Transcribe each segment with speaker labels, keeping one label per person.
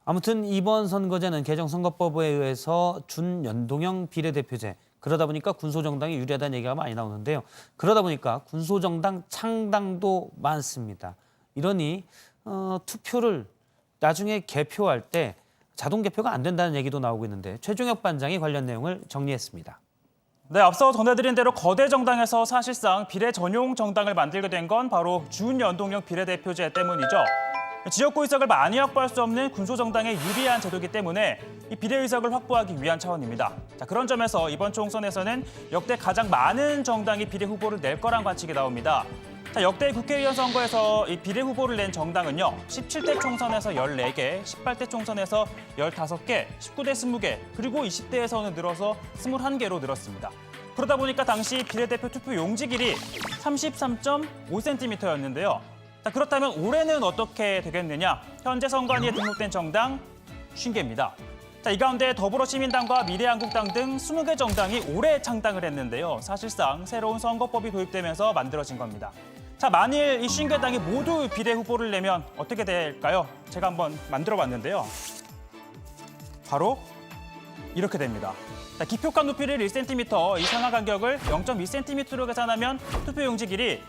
Speaker 1: 아무튼 이번 선거제는 개정 선거법에 의해서 준연동형 비례대표제, 그러다 보니까 군소정당이 유리하다는 얘기가 많이 나오는데요. 그러다 보니까 군소정당 창당도 많습니다. 이러니 투표를 나중에 개표할 때 자동 개표가 안 된다는 얘기도 나오고 있는데 최종혁 반장이 관련 내용을 정리했습니다.
Speaker 2: 네, 앞서 전해드린 대로 거대 정당에서 사실상 비례 전용 정당을 만들게 된 건 바로 준연동형 비례대표제 때문이죠. 지역구 의석을 많이 확보할 수 없는 군소정당에 유리한 제도이기 때문에 이 비례 의석을 확보하기 위한 차원입니다. 자, 그런 점에서 이번 총선에서는 역대 가장 많은 정당이 비례 후보를 낼 거란 관측이 나옵니다. 자, 역대 국회의원 선거에서 이 비례 후보를 낸 정당은요. 17대 총선에서 14개, 18대 총선에서 15개, 19대 20개, 그리고 20대에서는 늘어서 21개로 늘었습니다. 그러다 보니까 당시 비례대표 투표 용지 길이 33.5cm였는데요. 자, 그렇다면 올해는 어떻게 되겠느냐? 현재 선관위에 등록된 정당 50개입니다. 자, 이 가운데 더불어시민당과 미래한국당 등 20개 정당이 올해 창당을 했는데요. 사실상 새로운 선거법이 도입되면서 만들어진 겁니다. 자, 만일 이 50개 당이 모두 비례 후보를 내면 어떻게 될까요? 제가 한번 만들어봤는데요. 바로 이렇게 됩니다. 자, 기표칸 높이를 1cm, 이 상하 간격을 0.2cm로 계산하면 투표 용지 길이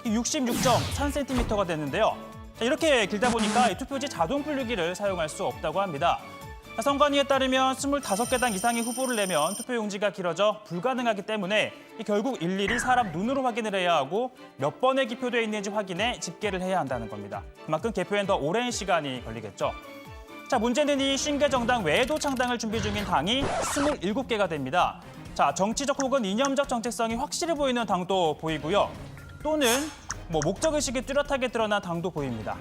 Speaker 2: 66.3cm가 됐는데요. 자, 이렇게 길다 보니까 이 투표지 자동 분류기를 사용할 수 없다고 합니다. 자, 선관위에 따르면 25개 당 이상의 후보를 내면 투표 용지가 길어져 불가능하기 때문에 결국 일일이 사람 눈으로 확인을 해야 하고 몇 번에 기표되어 있는지 확인해 집계를 해야 한다는 겁니다. 그만큼 개표엔 더 오랜 시간이 걸리겠죠. 자, 문제는 이 50개 정당 외에도 창당을 준비 중인 당이 27개가 됩니다. 자, 정치적 혹은 이념적 정체성이 확실히 보이는 당도 보이고요. 또는 목적의식이 뚜렷하게 드러난 당도 보입니다.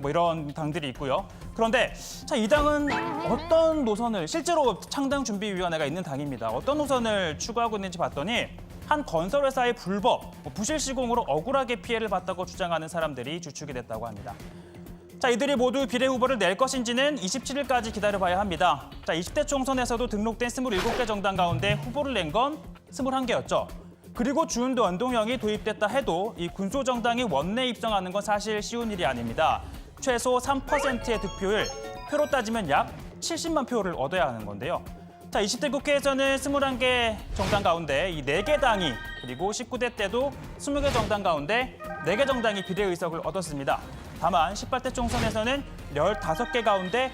Speaker 2: 이런 당들이 있고요. 그런데 자, 이 당은 어떤 노선을, 실제로 창당준비위원회가 있는 당입니다. 어떤 노선을 추구하고 있는지 봤더니 한 건설회사의 불법, 부실 시공으로 억울하게 피해를 봤다고 주장하는 사람들이 주축이 됐다고 합니다. 자, 이들이 모두 비례 후보를 낼 것인지는 27일까지 기다려봐야 합니다. 자, 20대 총선에서도 등록된 27개 정당 가운데 후보를 낸 건 21개였죠. 그리고 준연동형이 도입됐다 해도 이 군소정당이 원내 입성하는 건 사실 쉬운 일이 아닙니다. 최소 3%의 득표율, 표로 따지면 약 70만 표를 얻어야 하는 건데요. 자, 20대 국회에서는 21개 정당 가운데 이 4개 당이, 그리고 19대 때도 20개 정당 가운데 4개 정당이 비례 의석을 얻었습니다. 다만 18대 총선에서는 15개 가운데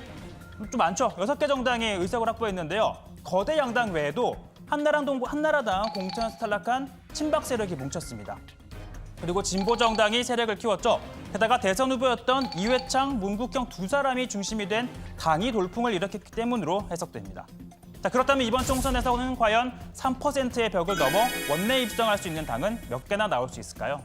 Speaker 2: 좀 많죠. 6개 정당이 의석을 확보했는데요. 거대 양당 외에도 한나라당 공천에서 탈락한 친박 세력이 뭉쳤습니다. 그리고 진보정당이 세력을 키웠죠. 게다가 대선 후보였던 이회창, 문국형 두 사람이 중심이 된 당이 돌풍을 일으켰기 때문으로 해석됩니다. 자, 그렇다면 이번 총선에서는 과연 3%의 벽을 넘어 원내 입성할 수 있는 당은 몇 개나 나올 수 있을까요?